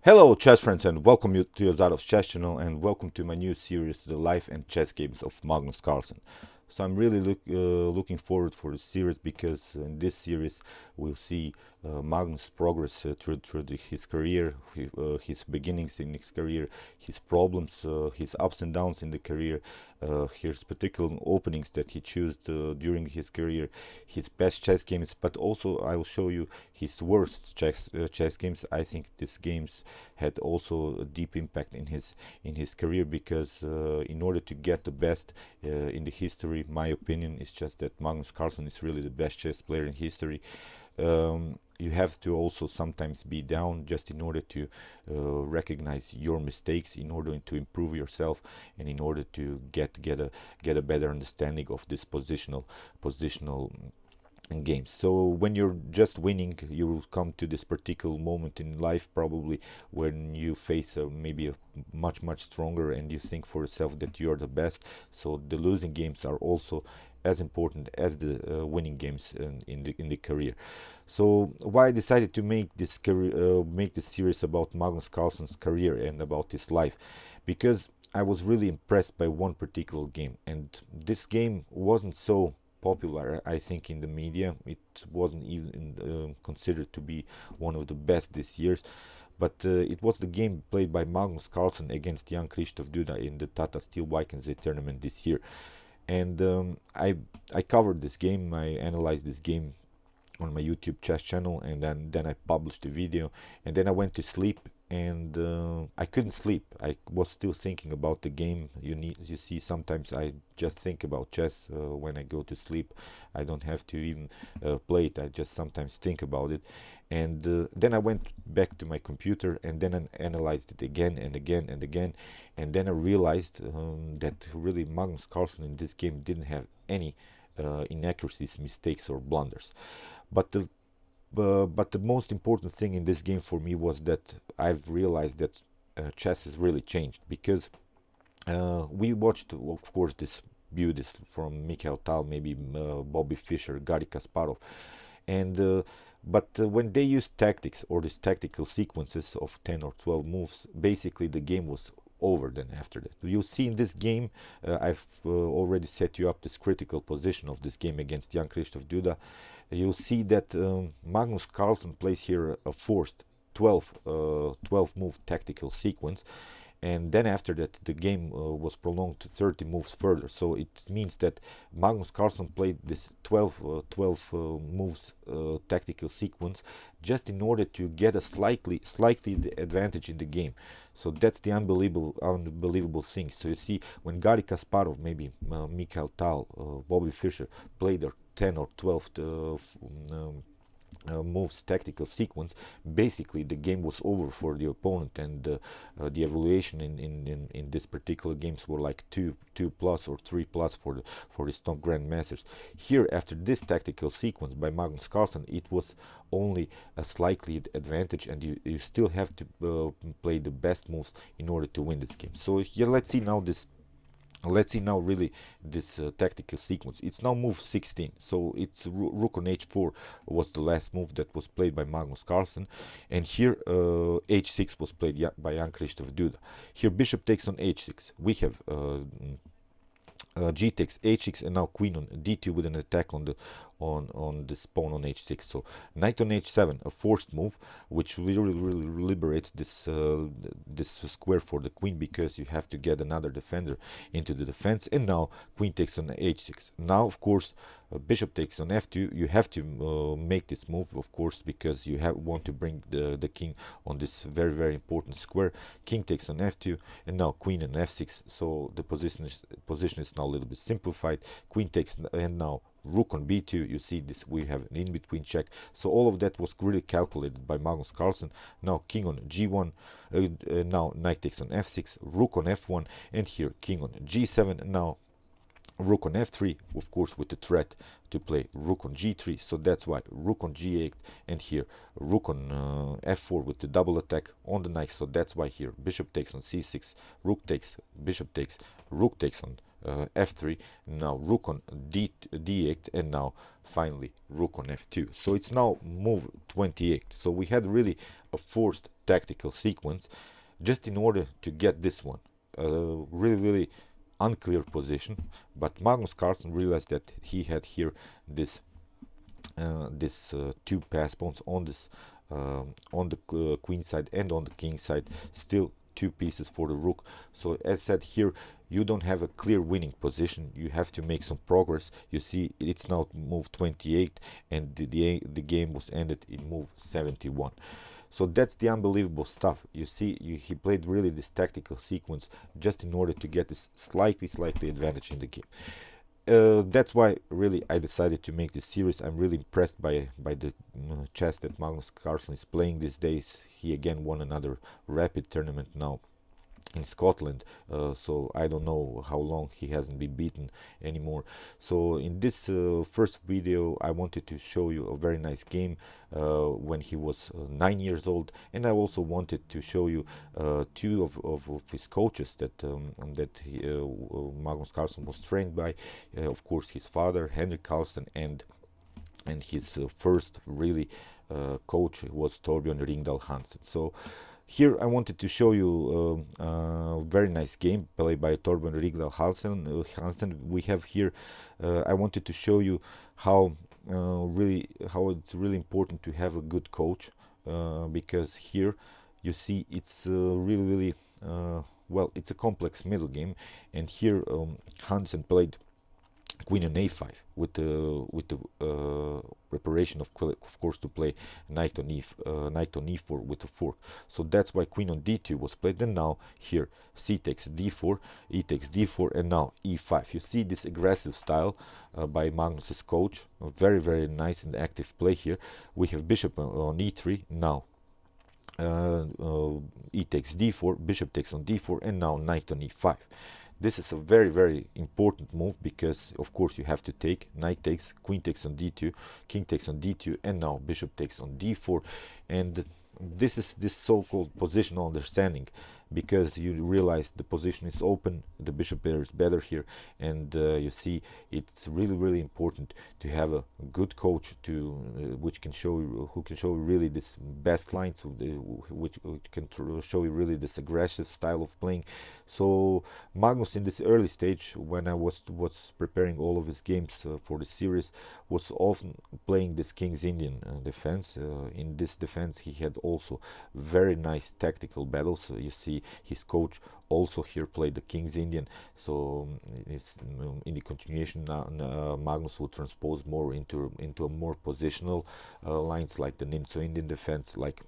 Hello, chess friends, and welcome you to Jozarov's chess channel, and welcome to my new series, The Life and Chess Games of Magnus Carlsen. So I'm really looking forward for this series because in this series we'll see Magnus' progress through his career, his beginnings in his career, his problems, his ups and downs in the career, his particular openings that he chose during his career, his best chess games, but also I will show you his worst chess games. I think these games had also a deep impact in his career because in order to get the best in the history, my opinion is just that Magnus Carlsen is really the best chess player in history. You have to also sometimes be down just in order to recognize your mistakes, in order to improve yourself, and in order to get a better understanding of this positional games. So when you're just winning, you will come to this particular moment in life probably when you face maybe a much stronger, and you think for yourself that you're the best. So the losing games are also as important as the winning games in the career. So why I decided to make this series about Magnus Carlsen's career and about his life, because I was really impressed by one particular game, and this game wasn't so popular, I think, in the media. It wasn't even considered to be one of the best this year's, but it was the game played by Magnus Carlsen against Jan Krzysztof Duda in the Tata Steel Vikings tournament this year. And I covered this game, I analyzed this game on my YouTube chess channel, and then I published the video, and then I went to sleep, and I couldn't sleep. I was still thinking about the game. You see, sometimes I just think about chess when I go to sleep. I don't have to even play it. I just sometimes think about it, and then I went back to my computer, and then I analyzed it again and again and again, and then I realized that really Magnus Carlsen in this game didn't have any inaccuracies, mistakes, or blunders. But the most important thing in this game for me was that I've realized that chess has really changed, because we watched, of course, this beauties from Mikhail Tal, maybe Bobby Fischer, Garry Kasparov, and but when they used tactics or these tactical sequences of 10 or 12 moves, basically the game was over then after that. You see in this game, I've already set you up this critical position of this game against Jan Krzysztof Duda. You'll see that Magnus Carlsen plays here a forced 12 move tactical sequence, and then after that the game was prolonged to 30 moves further. So it means that Magnus Carlsen played this 12 moves tactical sequence just in order to get a slightly the advantage in the game. So that's the unbelievable thing. So you see, when Garry Kasparov, maybe Mikhail Tal, Bobby Fischer played their 10 or 12 moves tactical sequence, basically the game was over for the opponent, and the evaluation in this particular games were like 2 plus or 3 plus for the top grandmasters. Here, after this tactical sequence by Magnus Carlsen, it was only a slightly advantage, and you still have to play the best moves in order to win this game. So here, let's see now really this tactical sequence. It's now move 16, so it's rook on h4 was the last move that was played by Magnus Carlsen, and here h6 was played by Jan Krzysztof Duda. Here bishop takes on h6. We have g takes h6, and now queen on d2 with an attack on this pawn on h6. So knight on h7, a forced move, which really liberates this square for the queen, because you have to get another defender into the defense. And now queen takes on h6. Now, of course, bishop takes on f2. You have to make this move, of course, because you want to bring the king on this very important square. King takes on f2, and now queen on f6. So the position is now a little bit simplified. Queen takes, and now rook on b2. You see this, we have an in-between check. So all of that was really calculated by Magnus Carlsen. Now king on g1, now knight takes on f6, rook on f1, and here king on g7, and now rook on f3, of course, with the threat to play rook on g3. So that's why rook on g8, and here rook on f4 with the double attack on the knight. So that's why here bishop takes on c6, rook takes, bishop takes, rook takes on f3, now rook on d8, and now finally rook on f2. So it's now move 28. So we had really a forced tactical sequence just in order to get this one. Really unclear position, but Magnus Carlsen realized that he had here this two pass pawns on this on the queen side and on the king side, still two pieces for the rook. So as said here, you don't have a clear winning position, you have to make some progress. You see it's now move 28 and the game was ended in move 71. So that's the unbelievable stuff. You see, he played really this tactical sequence just in order to get this slightly advantage in the game. That's why really I decided to make this series. I'm really impressed by the chess that Magnus Carlsen is playing these days. He again won another rapid tournament now in Scotland, so I don't know how long he hasn't been beaten anymore. So in this first video I wanted to show you a very nice game when he was 9 years old, and I also wanted to show you two of his coaches that Magnus Carlsen was trained by. Of course, his father Henrik Carlsen, and his first really coach was Torbjörn Ringdal Hansen. So here I wanted to show you a very nice game played by Torbjörn Ringdal Hansen. We have here, I wanted to show you how it's really important to have a good coach, because here you see it's really well, it's a complex middle game, and here Hansen played queen on a5 with the preparation of course to play knight on e4 with a fork. So that's why queen on d2 was played. And now here c takes d4, e takes d4, and now e5. You see this aggressive style by Magnus's coach. A very nice and active play here. We have bishop on e3 now. E takes d4, bishop takes on d4, and now knight on e5. This is a very important move, because of course you have to take knight takes, queen takes on d2, king takes on d2, and now bishop takes on d4. And this is this so-called positional understanding, because you realize the position is open, the bishop pair is better here, and you see it's really important to have a good coach to which can show you, who can show you really this best lines, which can show you really this aggressive style of playing. So Magnus, in this early stage, when I was preparing all of his games for the series, was often playing this King's Indian defense. In this defense he had also very nice tactical battles. You see his coach also here played the King's Indian. So in the continuation, Magnus will transpose more into a more positional lines, like the Nimzo Indian defense, like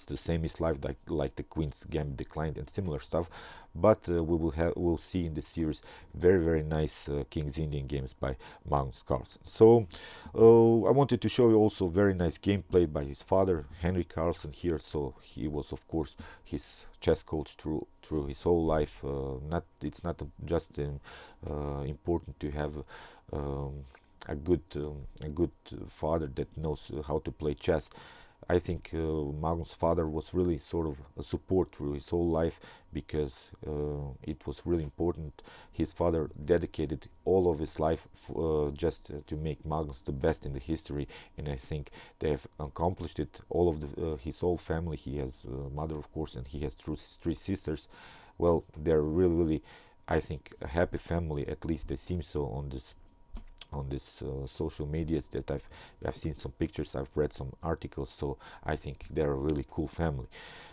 the same is life, like the Queen's Gambit declined and similar stuff. But we'll see in this series very nice King's Indian games by Magnus Carlsen. So I wanted to show you also very nice game played by his father Henrik Carlsen here. So he was of course his chess coach through his whole life. It's not just important to have a good father that knows how to play chess. I think Magnus' father was really sort of a support through his whole life, because it was really important. His father dedicated all of his life just to make Magnus the best in the history, and I think they have accomplished it. All of his whole family, he has a mother of course, and he has three sisters. Well, they're really, I think, a happy family, at least they seem so on this social medias that I've seen some pictures, I've read some articles, so I think they're a really cool family.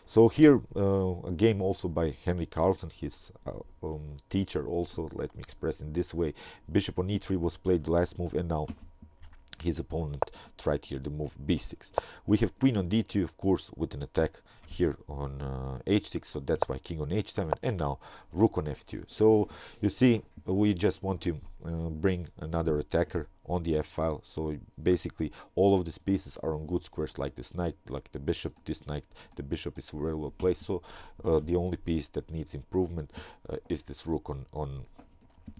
So here a game also by Henrik Carlsen, his teacher also, let me express in this way. Bishop on e3 was played the last move, and now his opponent tried here the move b6. We have queen on d2, of course, with an attack here on h6, so that's why king on h7, and now rook on f2. So you see, we just want to bring another attacker on the f-file. So basically all of these pieces are on good squares, like this knight, like the bishop. This knight, the bishop is very well placed, so the only piece that needs improvement is this rook on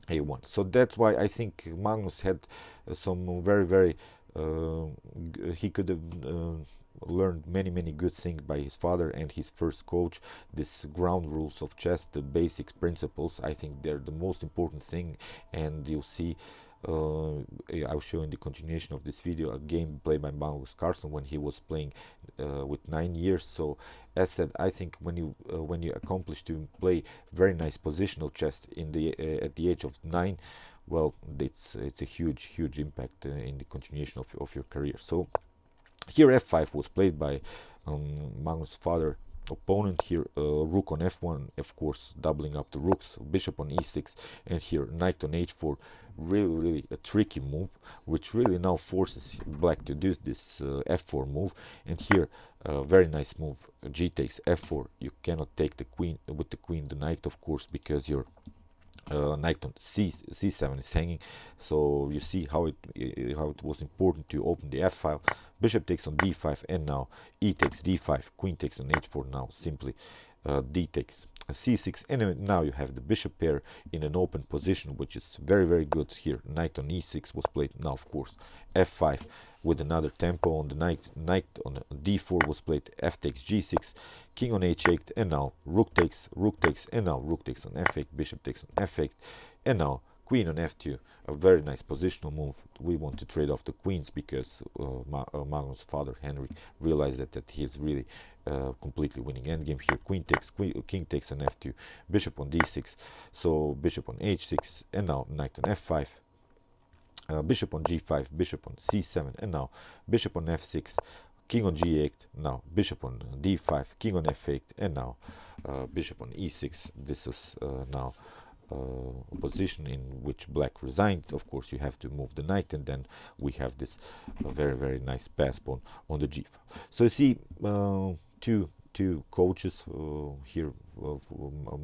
a1. So that's why I think Magnus had some very he could have learned many good things by his father and his first coach. This ground rules of chess, the basic principles, I think they're the most important thing. And you'll see I was showing the continuation of this video, a game played by Magnus Carlsen when he was playing with 9 years. So as said, I think when you accomplish to play very nice positional chess in the at the age of 9, well, it's a huge impact in the continuation of your career. So here f5 was played by Magnus' father opponent. Here rook on f1, of course, doubling up the rooks, bishop on e6, and here knight on h4. Really a tricky move, which really now forces black to do this f4 move. And here very nice move, g takes f4. You cannot take the queen with the queen, the knight, of course, because your knight on c7 is hanging. So you see how it was important to open the f file. Bishop takes on d5, and now e takes d5, queen takes on h4. Now simply d takes c6, and now you have the bishop pair in an open position, which is very good. Here knight on e6 was played. Now of course f5 with another tempo on the knight on d4 was played. F takes g6, king on h8, and now rook takes, and now rook takes on f8, bishop takes on f8, and now queen on f2. A very nice positional move. We want to trade off the queens because Magnus' father Henry realized that he's really completely winning endgame. Here king takes on f2, bishop on d6, so bishop on h6, and now knight on f5, bishop on g5, bishop on c7, and now bishop on f6, king on g8, now bishop on d5, king on f8, and now bishop on e6. This is now a position in which black resigned. Of course, you have to move the knight, and then we have this very nice pass pawn on the g file. So you see two coaches here.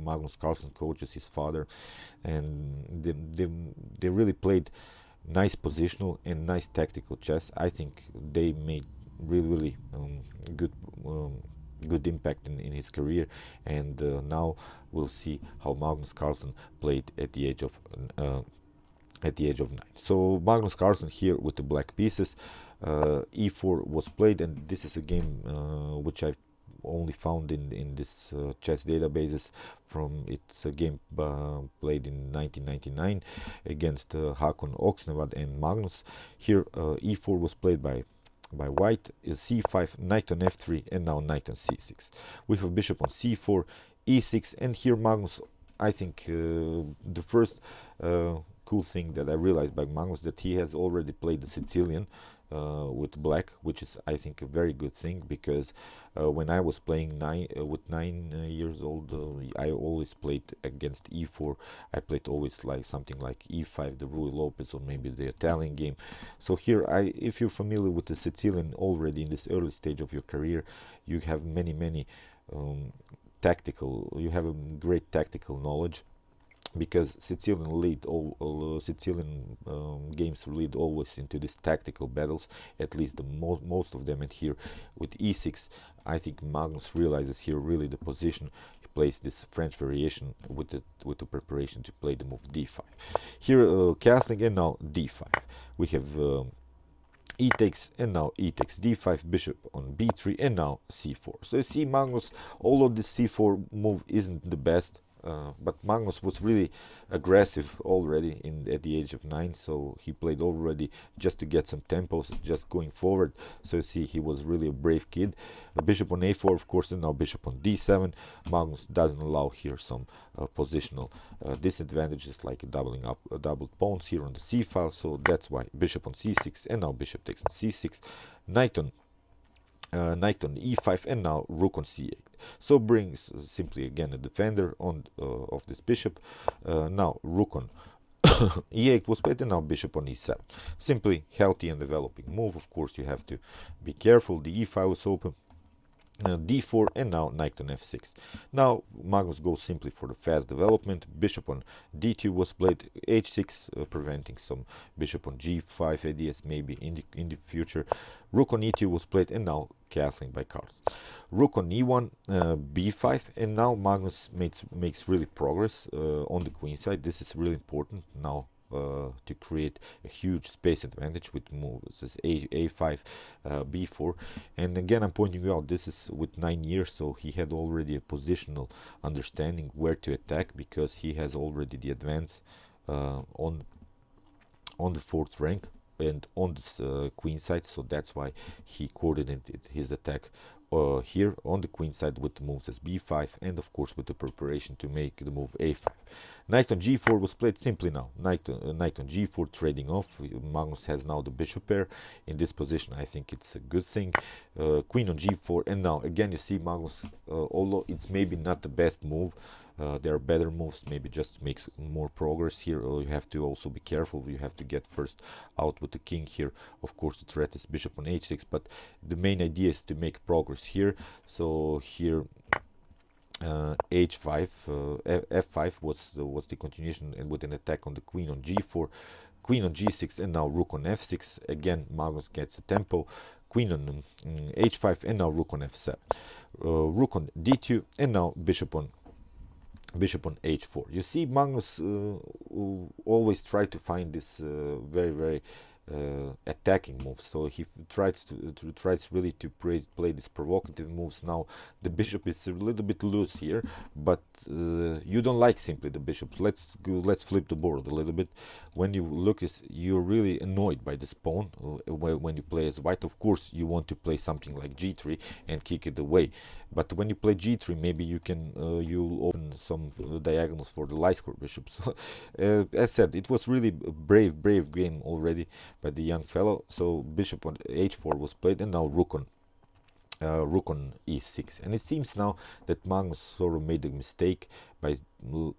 Magnus Carlsen coaches his father, and they really played nice positional and nice tactical chess. I think they made really good impact in his career, and now we'll see how Magnus Carlsen played at the age of 9. So Magnus Carlsen here with the black pieces. e4 was played, and this is a game which I've only found in this chess databases. It's a game played in 1999 against Hakon Oxnevad and Magnus. Here e4 was played by white, is c5, knight on f3, and now knight on c6. We have bishop on c4, e6, and here Magnus, I think the first cool thing that I realized by Magnus, that he has already played the Sicilian with black, which is, I think, a very good thing, because when I was playing with 9 years old, I always played against e4. I played always like something like e5, the Rui Lopez, or maybe the Italian game. So here, if you're familiar with the Sicilian already in this early stage of your career, you have many you have a great tactical knowledge, because Sicilian games lead always into these tactical battles, at least the most of them. And here with e6, I think Magnus realizes here really the position. He plays this French variation with the preparation to play the move d5. Here castling, and now d5. We have e takes, and now e takes d5, bishop on b3, and now c4. So you see, Magnus, although this c4 move isn't the best, but Magnus was really aggressive already at the age of 9, so he played already just to get some tempos, just going forward. So you see, he was really a brave kid. Bishop on a4, of course, and now bishop on d7. Magnus doesn't allow here some positional disadvantages, like doubling up doubled pawns here on the c file. So that's why bishop on c6, and now bishop takes on c6, knight on e5, and now rook on c8. So brings simply again a defender on of this bishop. Now rook on e8 was played, and now bishop on e7. Simply healthy and developing move. Of course, you have to be careful. The e file is open. d4, and now knight on f6. Now Magnus goes simply for the fast development. Bishop on d2 was played, h6, preventing some bishop on g5 ideas maybe in the future. Rook on e2 was played, and now castling by Carlsen. Rook on e1, b5, and now Magnus makes really progress on the queen side. This is really important now. To create a huge space advantage with moves as a5, b4, and again I'm pointing out this is with 9 years, so he had already a positional understanding where to attack, because he has already the advance on on the fourth rank and on this queen side, so that's why he coordinated his attack here on the queen side with the moves as b5 and of course with the preparation to make the move a5. Knight on g4 was played simply now. Knight on g4 trading off. Magnus has now the bishop pair in this position. I think it's a good thing. Queen on g4, and now again you see Magnus, although it's maybe not the best move, there are better moves, maybe just makes more progress here. You have to also be careful. You have to get first out with the king here. Of course, the threat is bishop on h6, but the main idea is to make progress here. So here h5, f5 was the continuation, and with an attack on the queen on g4, queen on g6, and now rook on f6. Again, Magnus gets a tempo. Queen on h5, and now rook on f7. Rook on d2, and now bishop on h4. You see, Magnus always try to find this very attacking moves. So he tries really to play these provocative moves. Now the bishop is a little bit loose here, but you don't like simply the bishop. Let's flip the board a little bit. When you look, you're really annoyed by this pawn when you play as white. Of course, you want to play something like g3 and kick it away. But when you play g3, maybe you can you'll open some diagonals for the light square bishops. As said, it was really a brave game already by the young fellow. So bishop on h4 was played, and now rook on e6. And it seems now that Magnus sort of made a mistake by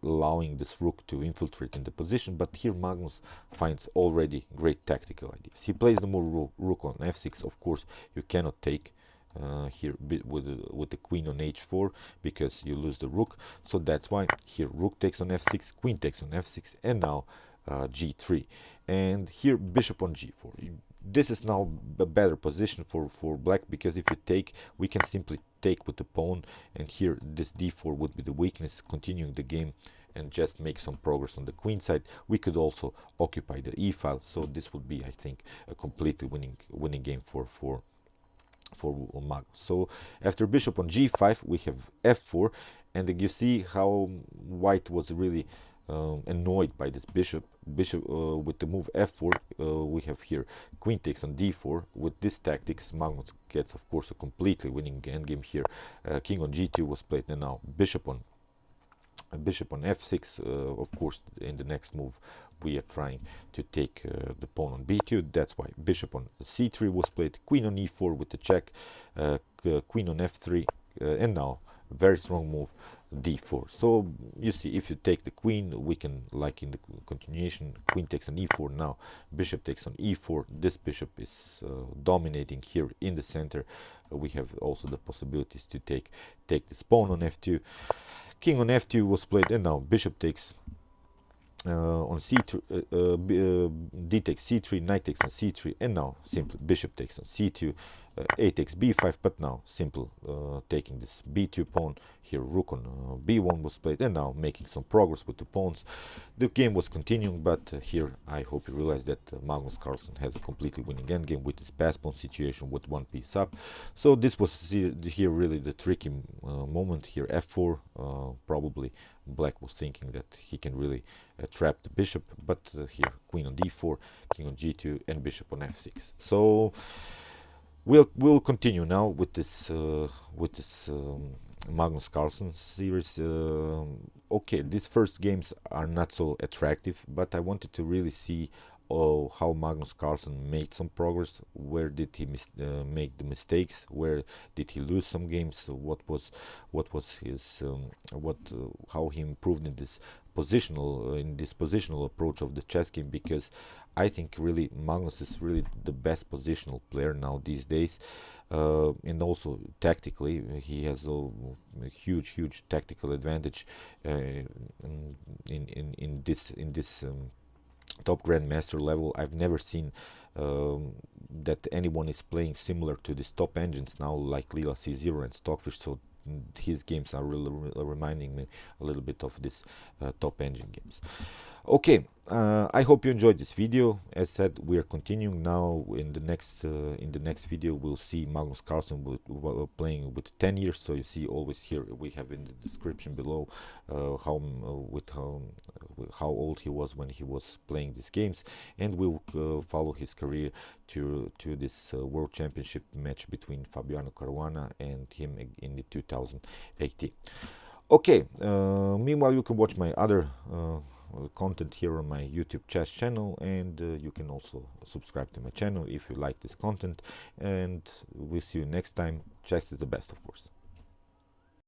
allowing this rook to infiltrate in the position, but here Magnus finds already great tactical ideas. He plays the move rook on f6. Of course, you cannot take here with the queen on h4 because you lose the rook. So that's why here rook takes on f6, queen takes on f6, and now g3. And here bishop on g4. This is now a better position for black, because if you take, we can simply take with the pawn, and here this d4 would be the weakness, continuing the game and just make some progress on the queen side. We could also occupy the e file, so this would be, I think, a completely winning game for Magnus. So after bishop on g5, we have f4, and you see how white was really annoyed by this bishop with the move f4. We have here queen takes on d4. With this tactics, Magnus gets, of course, a completely winning endgame here. King on g2 was played, and now bishop on f6. Of course, in the next move we are trying to take the pawn on b2. That's why bishop on c3 was played. Queen on e4 with the check. Queen on f3, and now very strong move d4. So you see, if you take the queen, we can, like in the continuation, queen takes on e4. Now bishop takes on e4. This bishop is dominating here in the center. We have also the possibilities to take this pawn on f2. King on f2 was played, and now bishop takes on c3, d takes c3, knight takes on c3, and now simply bishop takes on c2, a takes b5, but now simple taking this b2 pawn. Here rook on b1 was played, and now making some progress with the pawns. The game was continuing, but here I hope you realize that Magnus Carlsen has a completely winning endgame with this pass pawn situation with one piece up. So this was here really the tricky moment here. f4, probably black was thinking that he can really trap the bishop, but here queen on d4, king on g2, and bishop on f6. So we'll continue now with this Magnus Carlsen series. Okay, these first games are not so attractive, but I wanted to really see how Magnus Carlsen made some progress. Where did he make the mistakes? Where did he lose some games? What was his how he improved in this positional approach of the chess game? Because I think really Magnus is really the best positional player now these days, and also tactically he has a huge tactical advantage in this top grandmaster level. I've never seen that anyone is playing similar to these top engines now, like Lila C0 and Stockfish. So his games are really reminding me a little bit of this top engine games. Okay, I hope you enjoyed this video. As said, we are continuing now. In the next video, we'll see Magnus Carlsen playing with 10 years. So you see, always here we have in the description below how old he was when he was playing these games, and we'll follow his career to this World Championship match between Fabiano Caruana and him in the 2018. Okay, meanwhile you can watch my other content here on my YouTube chess channel, and you can also subscribe to my channel if you like this content, and we'll see you next time. Chess is the best, of course.